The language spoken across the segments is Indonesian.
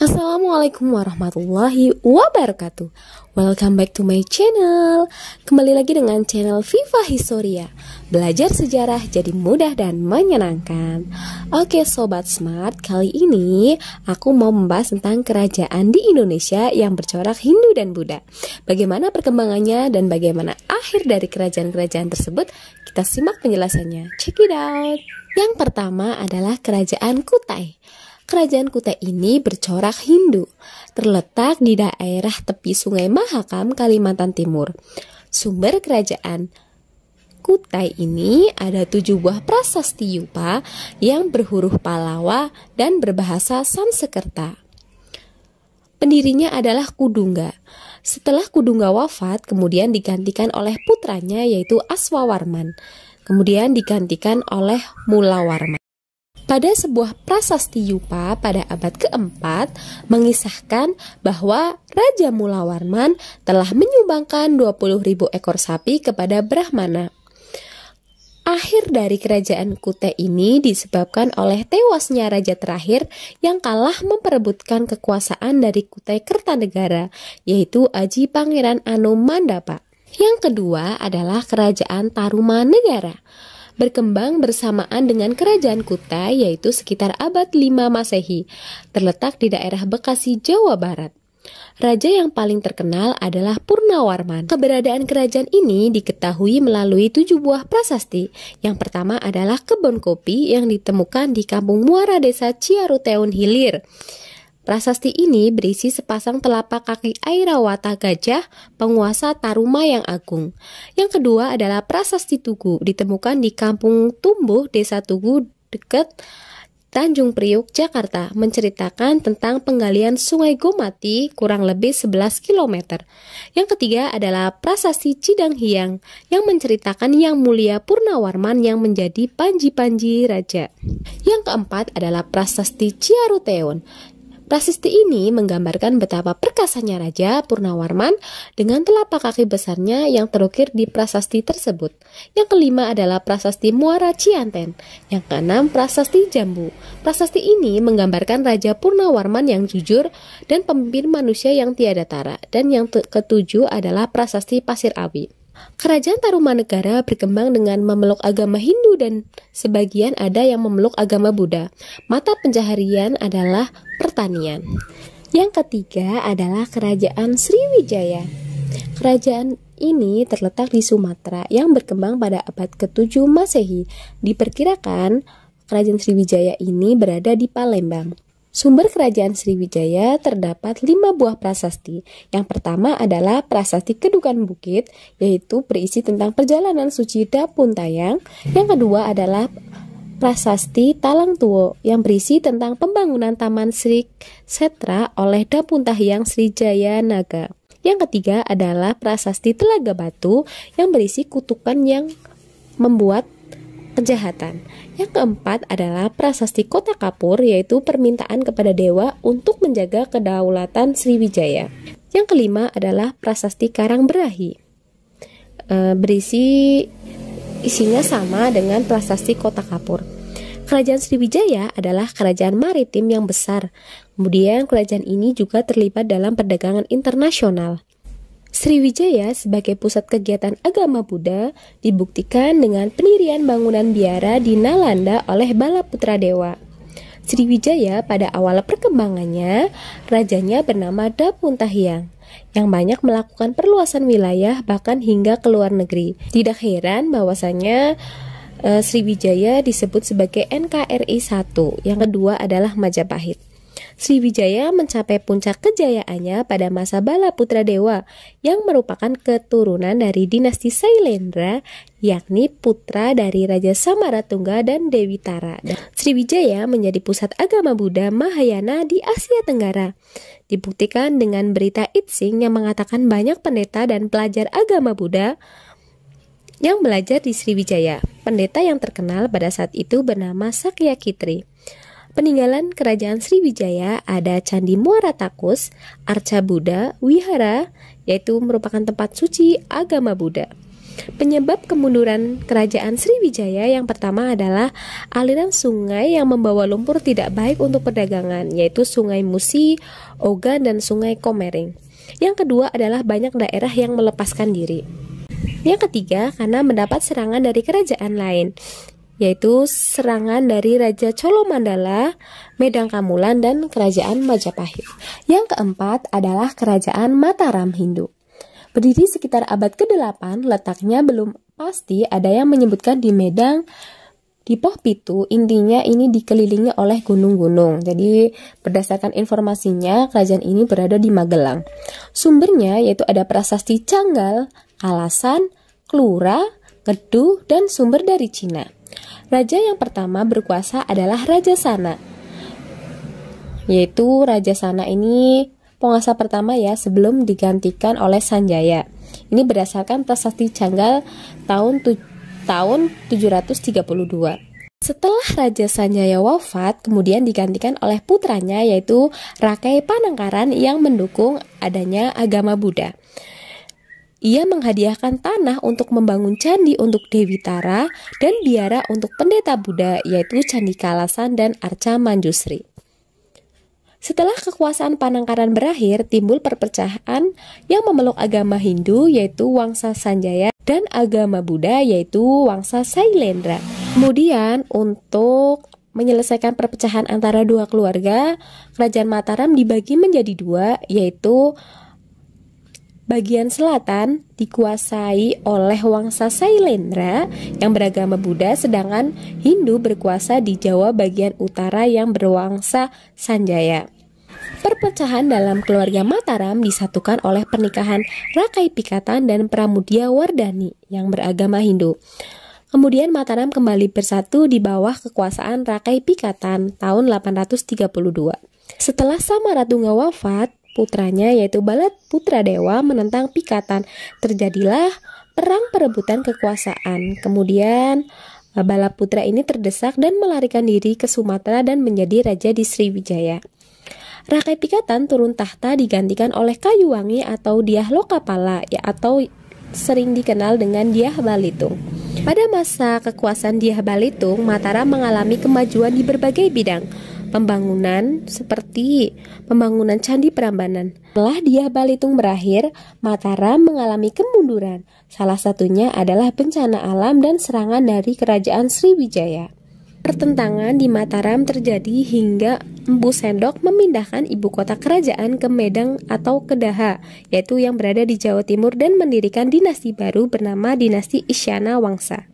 Assalamualaikum warahmatullahi wabarakatuh. Welcome back to my channel. Kembali lagi dengan channel Viva Historia. Belajar sejarah jadi mudah dan menyenangkan. Oke Sobat Smart, kali ini aku mau membahas tentang kerajaan di Indonesia yang bercorak Hindu dan Buddha. Bagaimana perkembangannya dan bagaimana akhir dari kerajaan-kerajaan tersebut? Kita simak penjelasannya. Check it out. Yang pertama adalah Kerajaan Kutai. Kerajaan Kutai ini bercorak Hindu, terletak di daerah tepi Sungai Mahakam, Kalimantan Timur. Sumber kerajaan Kutai ini ada 7 buah prasasti Yupa yang berhuruf Pallava dan berbahasa Sanskerta. Pendirinya adalah Kudungga. Setelah Kudungga wafat, kemudian digantikan oleh putranya yaitu Aswawarman. Kemudian digantikan oleh Mulawarman. Pada sebuah prasasti Yupa pada abad keempat mengisahkan bahwa Raja Mulawarman telah menyumbangkan 20.000 ekor sapi kepada Brahmana. Akhir dari kerajaan Kutai ini disebabkan oleh tewasnya raja terakhir yang kalah memperebutkan kekuasaan dari Kutai Kertanegara, yaitu Aji Pangeran Anomandapa. Yang kedua adalah Kerajaan Tarumanegara. Berkembang bersamaan dengan kerajaan Kutai yaitu sekitar abad 5 Masehi, terletak di daerah Bekasi, Jawa Barat. Raja yang paling terkenal adalah Purnawarman. Keberadaan kerajaan ini diketahui melalui 7 buah prasasti. Yang pertama adalah kebun kopi yang ditemukan di Kampung Muara Desa Ciaruteun Hilir. Prasasti ini berisi sepasang telapak kaki Airawata gajah, penguasa Taruma yang agung. Yang kedua adalah prasasti Tugu, ditemukan di Kampung Tumbuh, Desa Tugu, dekat Tanjung Priuk, Jakarta, menceritakan tentang penggalian Sungai Gomati kurang lebih 11 km. Yang ketiga adalah prasasti Cidang Hyang, yang menceritakan Yang Mulia Purnawarman yang menjadi panji-panji raja. Yang keempat adalah prasasti Ciaruteun. Prasasti ini menggambarkan betapa perkasanya Raja Purnawarman dengan telapak kaki besarnya yang terukir di prasasti tersebut. Yang kelima adalah prasasti Muara Cianten. Yang keenam prasasti Jambu. Prasasti ini menggambarkan Raja Purnawarman yang jujur dan pemimpin manusia yang tiada tara. Dan yang ketujuh adalah prasasti Pasir Awi. Kerajaan Tarumanegara berkembang dengan memeluk agama Hindu dan sebagian ada yang memeluk agama Buddha. Mata pencaharian adalah pertanian. Yang ketiga adalah Kerajaan Sriwijaya. Kerajaan ini terletak di Sumatera yang berkembang pada abad ke-7 Masehi. Diperkirakan Kerajaan Sriwijaya ini berada di Palembang. Sumber kerajaan Sriwijaya terdapat 5 buah prasasti. Yang pertama adalah prasasti Kedukan Bukit, yaitu berisi tentang perjalanan suci Dapuntayang. Yang kedua adalah prasasti Talang Tuo, yang berisi tentang pembangunan Taman Sri Setra oleh Dapuntahyang Srijaya Naga. Yang ketiga adalah prasasti Telaga Batu, yang berisi kutukan yang membuat kejahatan. Yang keempat adalah prasasti Kota Kapur, yaitu permintaan kepada dewa untuk menjaga kedaulatan Sriwijaya. Yang kelima adalah prasasti Karangberahi, isinya sama dengan prasasti Kota Kapur. Kerajaan Sriwijaya adalah kerajaan maritim yang besar. Kemudian kerajaan ini juga terlibat dalam perdagangan internasional. Sriwijaya sebagai pusat kegiatan agama Buddha dibuktikan dengan pendirian bangunan biara di Nalanda oleh Balaputra Dewa. Sriwijaya pada awal perkembangannya, rajanya bernama Dapuntahyang yang banyak melakukan perluasan wilayah bahkan hingga ke luar negeri. Tidak heran bahwasanya Sriwijaya disebut sebagai NKRI 1. Yang kedua adalah Majapahit. Sriwijaya mencapai puncak kejayaannya pada masa Balaputra Dewa yang merupakan keturunan dari dinasti Sailendra, yakni putra dari Raja Samaratungga dan Dewi Tara. Sriwijaya menjadi pusat agama Buddha Mahayana di Asia Tenggara. Dibuktikan dengan berita Itsing yang mengatakan banyak pendeta dan pelajar agama Buddha yang belajar di Sriwijaya. Pendeta yang terkenal pada saat itu bernama Sakyakitri. Peninggalan kerajaan Sriwijaya ada Candi Muara Takus, Arca Buddha, Wihara, yaitu merupakan tempat suci agama Buddha. Penyebab kemunduran kerajaan Sriwijaya yang pertama adalah aliran sungai yang membawa lumpur tidak baik untuk perdagangan, yaitu Sungai Musi, Ogan, dan Sungai Komering. Yang kedua adalah banyak daerah yang melepaskan diri. Yang ketiga, karena mendapat serangan dari kerajaan lain, yaitu serangan dari Raja Colomandala, Medangkamulan, dan Kerajaan Majapahit. Yang keempat adalah Kerajaan Mataram Hindu. Berdiri sekitar abad ke-8, letaknya belum pasti, ada yang menyebutkan di Medang, di Poh Pitu, intinya ini dikelilingi oleh gunung-gunung. Jadi berdasarkan informasinya, kerajaan ini berada di Magelang. Sumbernya yaitu ada prasasti Canggal, Kalasan, Klura, Kedu, dan sumber dari Cina. Raja yang pertama berkuasa adalah Raja Sana, yaitu Raja Sana ini penguasa pertama ya sebelum digantikan oleh Sanjaya. Ini berdasarkan prasasti Canggal tahun 732. Setelah Raja Sanjaya wafat, kemudian digantikan oleh putranya yaitu Rakai Panangkaran yang mendukung adanya agama Buddha. Ia menghadiahkan tanah untuk membangun candi untuk Dewi Tara dan biara untuk pendeta Buddha yaitu Candi Kalasan dan Arca Manjusri. Setelah kekuasaan Panangkaran berakhir, timbul perpecahan yang memeluk agama Hindu yaitu Wangsa Sanjaya dan agama Buddha yaitu Wangsa Sailendra. Kemudian untuk menyelesaikan perpecahan antara dua keluarga, Kerajaan Mataram dibagi menjadi dua, yaitu bagian selatan dikuasai oleh Wangsa Sailendra yang beragama Buddha, sedangkan Hindu berkuasa di Jawa bagian utara yang berwangsa Sanjaya. Perpecahan dalam keluarga Mataram disatukan oleh pernikahan Rakai Pikatan dan Pramudia Wardani yang beragama Hindu. Kemudian Mataram kembali bersatu di bawah kekuasaan Rakai Pikatan tahun 832. Setelah Samaratungga wafat, putranya yaitu Balat Putra Dewa menentang Pikatan. Terjadilah perang perebutan kekuasaan. Kemudian Balaputra ini terdesak dan melarikan diri ke Sumatera dan menjadi raja di Sriwijaya. Rakai Pikatan turun tahta digantikan oleh Kayuwangi atau Dyah Lokapala atau sering dikenal dengan Dyah Balitung. Pada masa kekuasaan Dyah Balitung, Mataram mengalami kemajuan di berbagai bidang pembangunan seperti pembangunan Candi Prambanan. Setelah Dyah Balitung berakhir, Mataram mengalami kemunduran. Salah satunya adalah bencana alam dan serangan dari kerajaan Sriwijaya. Pertentangan di Mataram terjadi hingga Empu Sendok memindahkan ibu kota kerajaan ke Medang atau Kedaha, yaitu yang berada di Jawa Timur, dan mendirikan dinasti baru bernama dinasti Isyana Wangsa.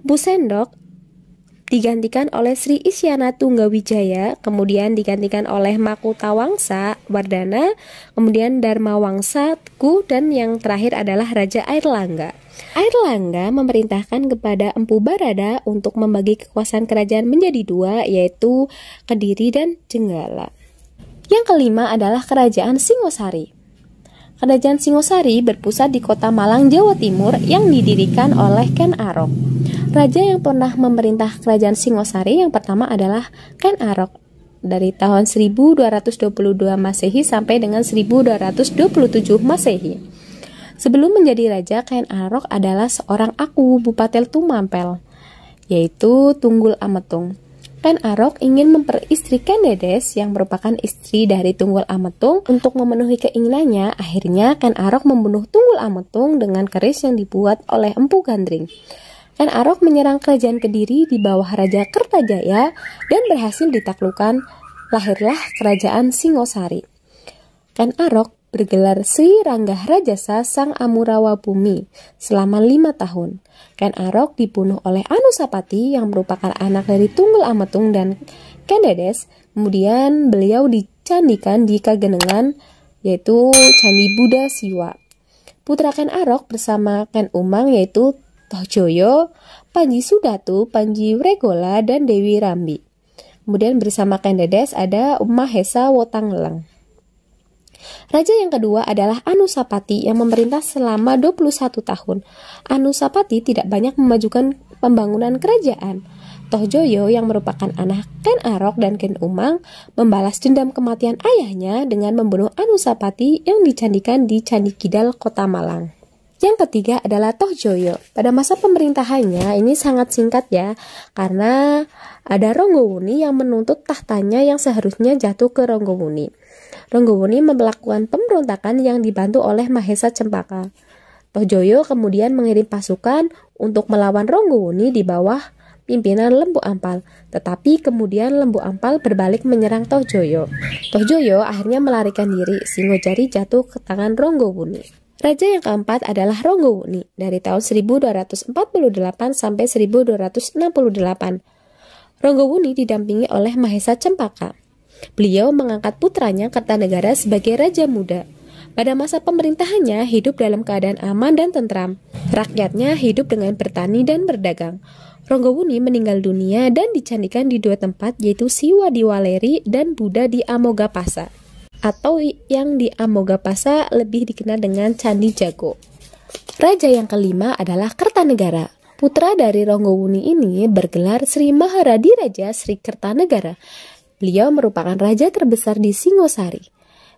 Empu Sendok digantikan oleh Sri Isyana Tunggawijaya, kemudian digantikan oleh Makutha Wangsa Wardana, kemudian Dharma Wangsa Teguh, dan yang terakhir adalah Raja Airlangga. Airlangga memerintahkan kepada Empu Barada untuk membagi kekuasaan kerajaan menjadi dua, yaitu Kediri dan Jenggala. Yang kelima adalah Kerajaan Singosari. Kerajaan Singosari berpusat di Kota Malang, Jawa Timur yang didirikan oleh Ken Arok. Raja yang pernah memerintah Kerajaan Singosari yang pertama adalah Ken Arok dari tahun 1222 Masehi sampai dengan 1227 Masehi. Sebelum menjadi raja, Ken Arok adalah seorang aku Bupatel Tumampel, yaitu Tunggul Ametung. Ken Arok ingin memperistri Ken Dedes yang merupakan istri dari Tunggul Ametung. Untuk memenuhi keinginannya, akhirnya Ken Arok membunuh Tunggul Ametung dengan keris yang dibuat oleh Empu Gandring. Ken Arok menyerang kerajaan Kediri di bawah Raja Kertajaya dan berhasil ditaklukkan. Lahirlah Kerajaan Singosari. Ken Arok bergelar Sri Ranggah Rajasa Sang Amurawa Bumi selama 5 tahun. Ken Arok dibunuh oleh Anusapati yang merupakan anak dari Tunggul Ametung dan Ken Dedes. Kemudian beliau dicandikan di Kagenengan, yaitu Candi Buddha Siwa. Putra Ken Arok bersama Ken Umang yaitu Tohjoyo, Panji Sudatu, Panji Wregola, dan Dewi Rambi. Kemudian bersama Ken Dedes ada Mahesa Wotangleng. Raja yang kedua adalah Anusapati yang memerintah selama 21 tahun. Anusapati tidak banyak memajukan pembangunan kerajaan. Tohjoyo yang merupakan anak Ken Arok dan Ken Umang membalas dendam kematian ayahnya dengan membunuh Anusapati yang dicandikan di Candi Kidal, Kota Malang. Yang ketiga adalah Tohjoyo. Pada masa pemerintahannya ini sangat singkat ya, karena ada Ronggowuni yang menuntut tahtanya yang seharusnya jatuh ke Ronggowuni. Ronggowuni melakukan pemberontakan yang dibantu oleh Mahesa Cempaka. Tohjoyo kemudian mengirim pasukan untuk melawan Ronggowuni di bawah pimpinan Lembu Ampal, tetapi kemudian Lembu Ampal berbalik menyerang Tohjoyo. Tohjoyo akhirnya melarikan diri, Singojari jatuh ke tangan Ronggowuni. Raja yang keempat adalah Ronggowuni dari tahun 1248 sampai 1268. Ronggowuni didampingi oleh Mahesa Cempaka. Beliau mengangkat putranya Kertanegara sebagai raja muda. Pada masa pemerintahannya hidup dalam keadaan aman dan tentram. Rakyatnya hidup dengan bertani dan berdagang. Ronggowuni meninggal dunia dan dicandikan di dua tempat, yaitu Siwa di Waleri dan Buddha di Amogapasa, atau yang di Amogapasa lebih dikenal dengan Candi Jago. Raja yang kelima adalah Kertanegara. Putra dari Ronggowuni ini bergelar Sri Maharadiraja Sri Kertanegara. Beliau merupakan raja terbesar di Singosari.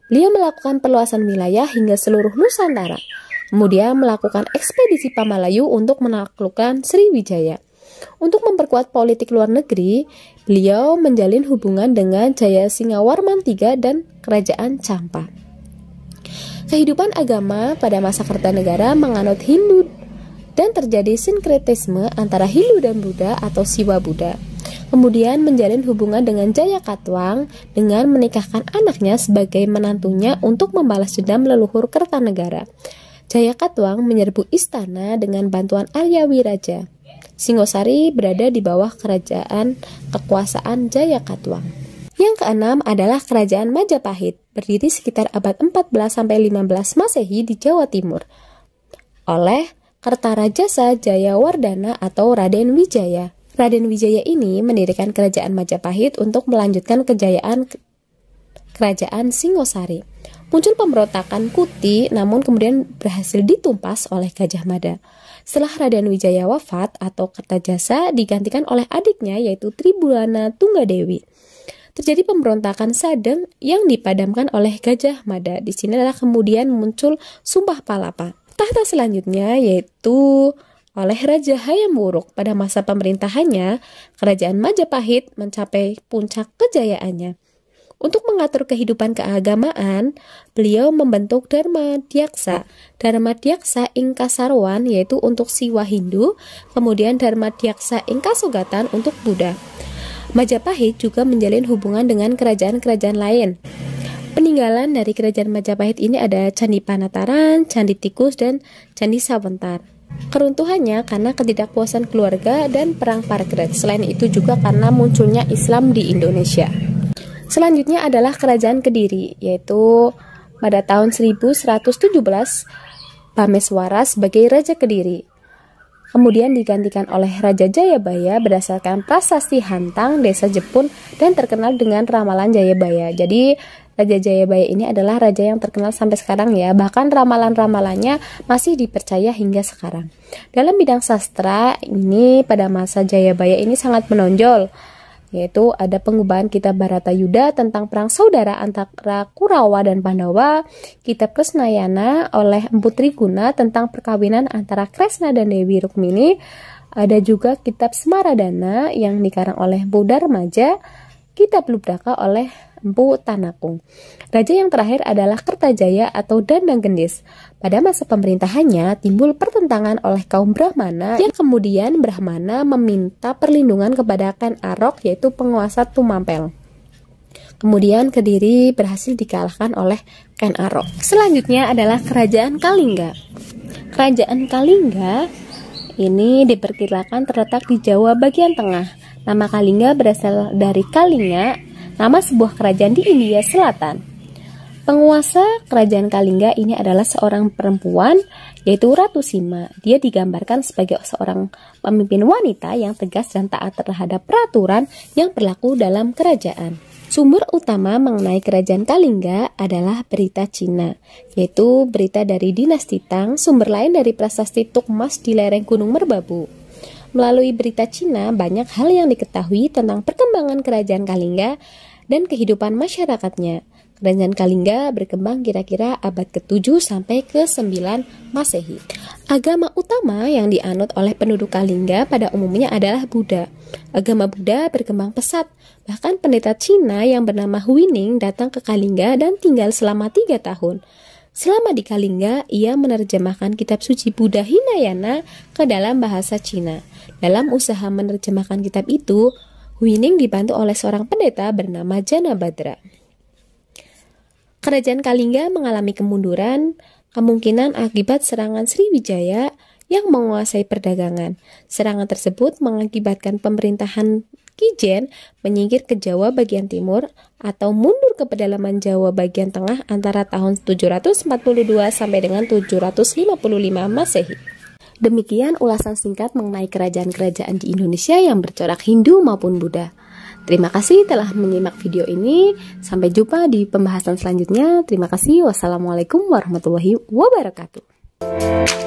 Beliau melakukan perluasan wilayah hingga seluruh Nusantara. Kemudian melakukan ekspedisi Pamalayu untuk menaklukkan Sriwijaya. Untuk memperkuat politik luar negeri, beliau menjalin hubungan dengan Jayasingawarman III dan Kerajaan Campa. Kehidupan agama pada masa Kertanegara menganut Hindu dan terjadi sinkretisme antara Hindu dan Buddha atau Siwa Buddha. Kemudian menjalin hubungan dengan Jayakatwang dengan menikahkan anaknya sebagai menantunya untuk membalas dendam leluhur Kertanegara. Jayakatwang menyerbu istana dengan bantuan Aryawi Raja. Singosari berada di bawah kerajaan kekuasaan Jayakatwang. Yang keenam adalah Kerajaan Majapahit, berdiri sekitar abad 14-15 Masehi di Jawa Timur, oleh Kertarajasa Jayawardana atau Raden Wijaya. Raden Wijaya ini mendirikan Kerajaan Majapahit untuk melanjutkan kejayaan Kerajaan Singosari. Muncul pemberontakan Kuti, namun kemudian berhasil ditumpas oleh Gajah Mada. Setelah Raden Wijaya wafat atau Kertajasa digantikan oleh adiknya yaitu Tribulana Tunggadewi. Terjadi pemberontakan Sadeng yang dipadamkan oleh Gajah Mada. Di sini adalah kemudian muncul Sumpah Palapa. Tahta selanjutnya yaitu oleh Raja Hayam Wuruk. Pada masa pemerintahannya, Kerajaan Majapahit mencapai puncak kejayaannya. Untuk mengatur kehidupan keagamaan, beliau membentuk Dharma Dyaksa. Dharma Dyaksa ing Kasarwan yaitu untuk Siwa Hindu, kemudian Dharma Dyaksa ing Kasogatan untuk Buddha. Majapahit juga menjalin hubungan dengan kerajaan-kerajaan lain. Peninggalan dari kerajaan Majapahit ini ada Candi Panataran, Candi Tikus, dan Candi Sawentar. Keruntuhannya karena ketidakpuasan keluarga dan perang Pargrad. Selain itu juga karena munculnya Islam di Indonesia. Selanjutnya adalah Kerajaan Kediri, yaitu pada tahun 1117 Pameswara sebagai Raja Kediri. Kemudian digantikan oleh Raja Jayabaya berdasarkan prasasti Hantang, Desa Jepun, dan terkenal dengan ramalan Jayabaya. Jadi Raja Jayabaya ini adalah raja yang terkenal sampai sekarang ya. Bahkan ramalan-ramalannya masih dipercaya hingga sekarang. Dalam bidang sastra ini pada masa Jayabaya ini sangat menonjol, yaitu ada pengubahan kitab Bharatayuda tentang perang saudara antara Kurawa dan Pandawa, kitab Kresnayana oleh Empu Triguna tentang perkawinan antara Kresna dan Dewi Rukmini, ada juga kitab Semaradana yang dikarang oleh Empu Darmaja, kitab Lubraka oleh Empu Tanakung. Raja yang terakhir adalah Kertajaya atau Dandang Gendis. Pada masa pemerintahannya timbul pertentangan oleh kaum Brahmana yang kemudian Brahmana meminta perlindungan kepada Ken Arok yaitu penguasa Tumampel. Kemudian Kediri berhasil dikalahkan oleh Ken Arok. Selanjutnya adalah Kerajaan Kalingga. Kerajaan Kalingga ini diperkirakan terletak di Jawa bagian tengah. Nama Kalingga berasal dari Kalinga, nama sebuah kerajaan di India Selatan. Penguasa kerajaan Kalingga ini adalah seorang perempuan, yaitu Ratu Sima. Dia digambarkan sebagai seorang pemimpin wanita yang tegas dan taat terhadap peraturan yang berlaku dalam kerajaan. Sumber utama mengenai kerajaan Kalingga adalah berita Cina, yaitu berita dari dinasti Tang, sumber lain dari prasasti Tukmas di lereng Gunung Merbabu. Melalui berita Cina, banyak hal yang diketahui tentang perkembangan kerajaan Kalingga dan kehidupan masyarakatnya. Kerajaan Kalingga berkembang kira-kira abad ke-7 sampai ke-9 Masehi. Agama utama yang dianut oleh penduduk Kalingga pada umumnya adalah Buddha. Agama Buddha berkembang pesat. Bahkan pendeta Cina yang bernama Huining datang ke Kalingga dan tinggal selama 3 tahun. Selama di Kalingga, ia menerjemahkan kitab suci Buddha Hinayana ke dalam bahasa Cina. Dalam usaha menerjemahkan kitab itu, Huining dibantu oleh seorang pendeta bernama Janabadra. Kerajaan Kalingga mengalami kemunduran, kemungkinan akibat serangan Sriwijaya yang menguasai perdagangan. Serangan tersebut mengakibatkan pemerintahan Kijen menyingkir ke Jawa bagian timur atau mundur ke pedalaman Jawa bagian tengah antara tahun 742 sampai dengan 755 Masehi. Demikian ulasan singkat mengenai kerajaan-kerajaan di Indonesia yang bercorak Hindu maupun Buddha. Terima kasih telah menyimak video ini. Sampai jumpa di pembahasan selanjutnya. Terima kasih. Wassalamualaikum warahmatullahi wabarakatuh.